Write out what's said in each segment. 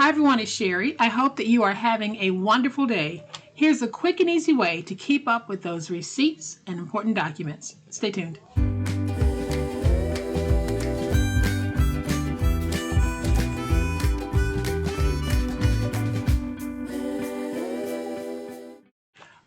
Hi everyone, it's Sherry. I hope that you are having a wonderful day. Here's a quick and easy way to keep up with those receipts and important documents. Stay tuned.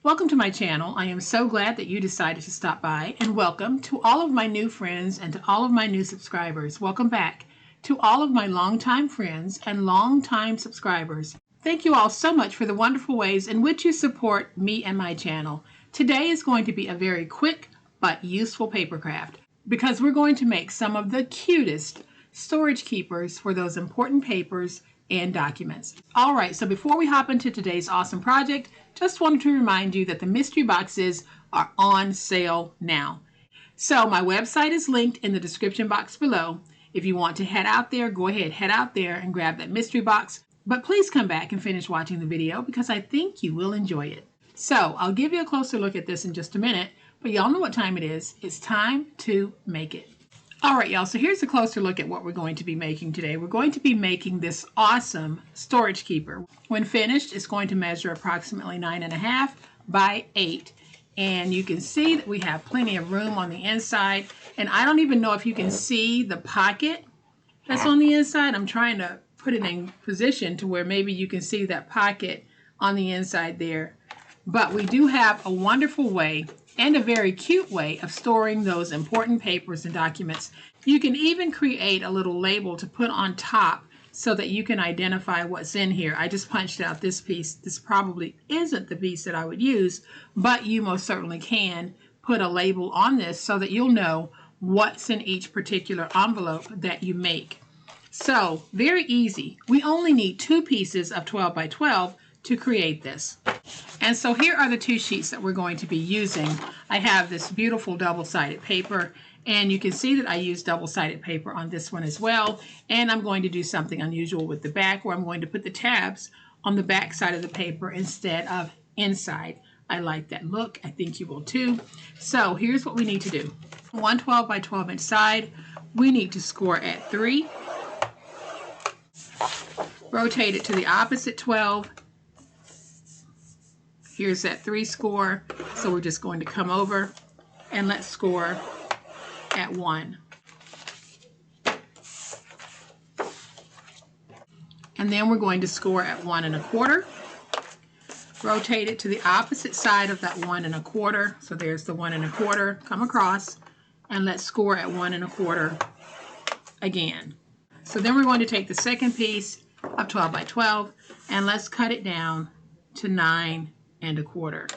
Welcome to my channel. I am so glad that you decided to stop by, and welcome to all of my new friends and to all of my new subscribers. Welcome back to all of my longtime friends and longtime subscribers. Thank you all so much for the wonderful ways in which you support me and my channel. Today is going to be a very quick but useful paper craft because we're going to make some of the cutest storage keepers for those important papers and documents. All right, so before we hop into today's awesome project, just wanted to remind you that the mystery boxes are on sale now. So my website is linked in the description box below. If you want to head out there, go ahead, head out there and grab that mystery box. But please come back and finish watching the video because I think you will enjoy it. So I'll give you a closer look at this in just a minute, but y'all know what time it is. It's time to make it. All right, y'all, so here's a closer look at what we're going to be making today. We're going to be making this awesome storage keeper. When finished, it's going to measure approximately 9.5 by 8. And you can see that we have plenty of room on the inside. And I don't even know if you can see the pocket that's on the inside. I'm trying to put it in position to where maybe you can see that pocket on the inside there. But we do have a wonderful way and a very cute way of storing those important papers and documents. You can even create a little label to put on top so that you can identify what's in here. I just punched out this piece. This probably isn't the piece that I would use, but you most certainly can put a label on this so that you'll know what's in each particular envelope that you make. So, very easy. We only need 2 pieces of 12 by 12 to create this. And so here are the 2 sheets that we're going to be using. I have this beautiful double-sided paper, and you can see that I use double-sided paper on this one as well. And I'm going to do something unusual with the back where I'm going to put the tabs on the back side of the paper instead of inside. I like that look. I think you will too. So here's what we need to do. One 12 by 12 inch side, we need to score at 3. Rotate it to the opposite 12. Here's that 3 score. So we're just going to come over and let's score at 1. And then we're going to score at 1 1/4. Rotate it to the opposite side of that 1 1/4. So there's the 1 1/4. Come across and let's score at 1 1/4 again. So then we're going to take the second piece of 12 by 12 and let's cut it down to 9 1/4.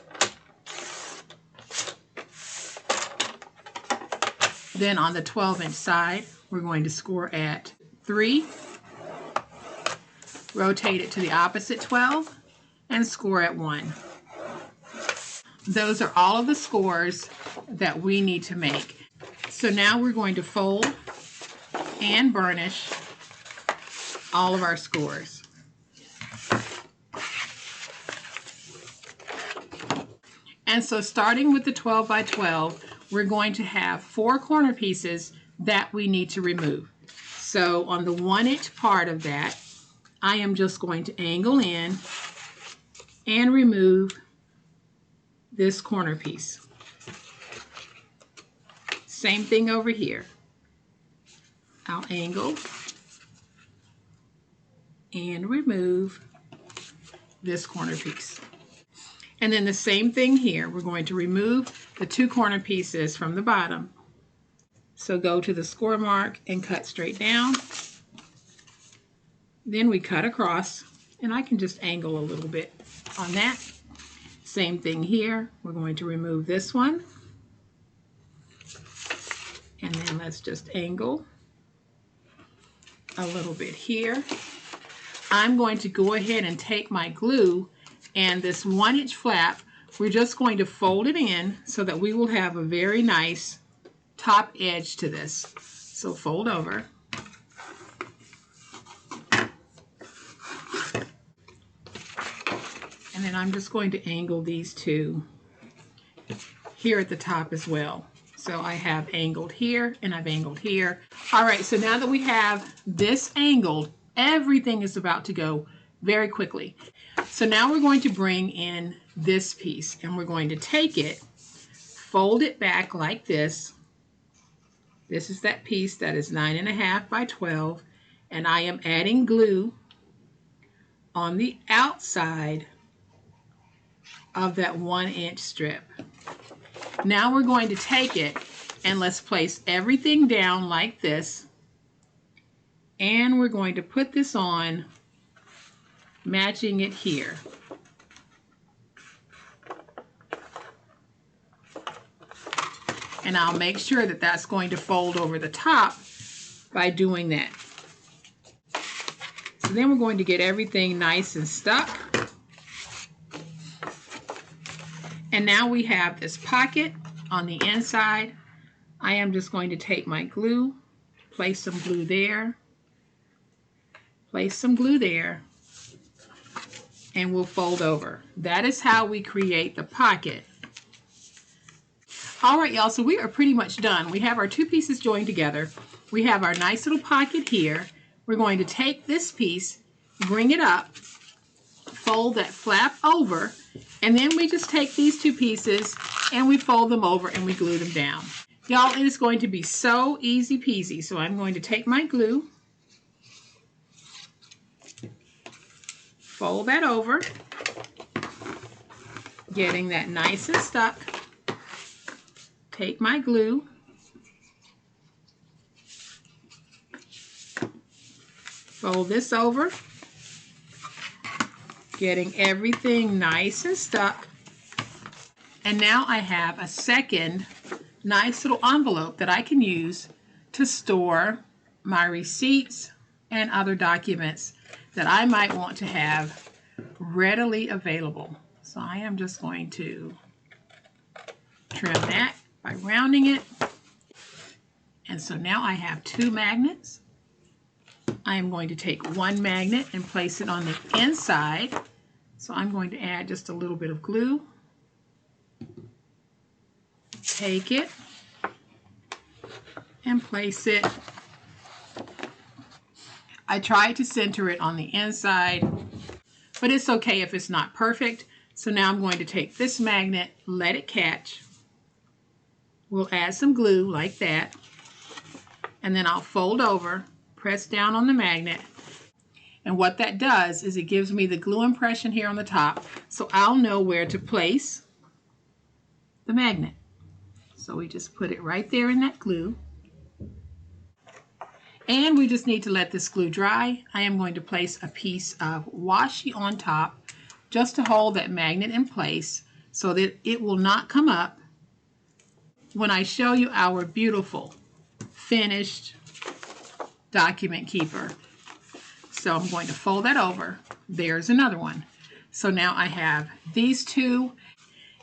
Then on the 12 inch side, we're going to score at 3. Rotate it to the opposite 12 and score at 1. Those are all of the scores that we need to make. So now we're going to fold and burnish all of our scores. And so starting with the 12 by 12, we're going to have 4 corner pieces that we need to remove. So on the 1 inch part of that, I am just going to angle in and remove this corner piece. Same thing over here. I'll angle and remove this corner piece. And then the same thing here. We're going to remove the 2 corner pieces from the bottom. So go to the score mark and cut straight down. Then we cut across, and I can just angle a little bit on that. Same thing here. We're going to remove this one. And then let's just angle a little bit here. I'm going to go ahead and take my glue and this 1 inch flap, we're just going to fold it in so that we will have a very nice top edge to this. So fold over. And then I'm just going to angle these 2 here at the top as well. So I have angled here and I've angled here. All right, so now that we have this angled Everything is about to go very quickly. So now we're going to bring in this piece, and we're going to take it, fold it back like this. This is that piece that is 9.5 by 12, and I am adding glue on the outside of that 1-inch strip. Now we're going to take it and let's place everything down like this, and we're going to put this on, matching it here. And I'll make sure that that's going to fold over the top by doing that. So then we're going to get everything nice and stuck. And now we have this pocket on the inside. I am just going to take my glue, place some glue there, place some glue there, and we'll fold over. That is how we create the pocket. All right, y'all, so we are pretty much done. We have our two pieces joined together. We have our nice little pocket here. We're going to take this piece, bring it up, fold that flap over, and then we just take these two pieces and we fold them over and we glue them down. Y'all, it is going to be so easy peasy. So I'm going to take my glue, fold that over, getting that nice and stuck. Take my glue, fold this over, getting everything nice and stuck. And now I have a second nice little envelope that I can use to store my receipts and other documents that I might want to have readily available. So I am just going to trim that by rounding it. And so now I have two magnets. I am going to take one magnet and place it on the inside. So I'm going to add just a little bit of glue. Take it and place it. I tried to center it on the inside, but it's okay if it's not perfect. So now I'm going to take this magnet, let it catch. We'll add some glue like that, and then I'll fold over, press down on the magnet, and what that does is it gives me the glue impression here on the top, so I'll know where to place the magnet. So we just put it right there in that glue, and we just need to let this glue dry. I am going to place a piece of washi on top just to hold that magnet in place so that it will not come up when I show you our beautiful finished document keeper. So I'm going to fold that over. There's another one. So now I have these two.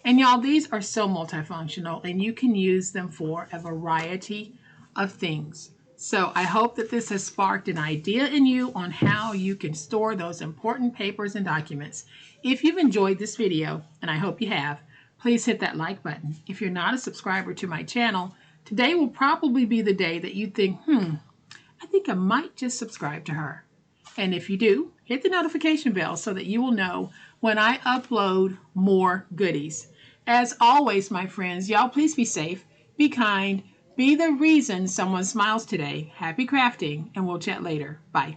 And y'all, these are so multifunctional and you can use them for a variety of things. So I hope that this has sparked an idea in you on how you can store those important papers and documents. If you've enjoyed this video, and I hope you have, please hit that like button. If you're not a subscriber to my channel, today will probably be the day that you think, I think I might just subscribe to her. And if you do, hit the notification bell so that you will know when I upload more goodies. As always, my friends, y'all please be safe, be kind, be the reason someone smiles today. Happy crafting, and we'll chat later. Bye.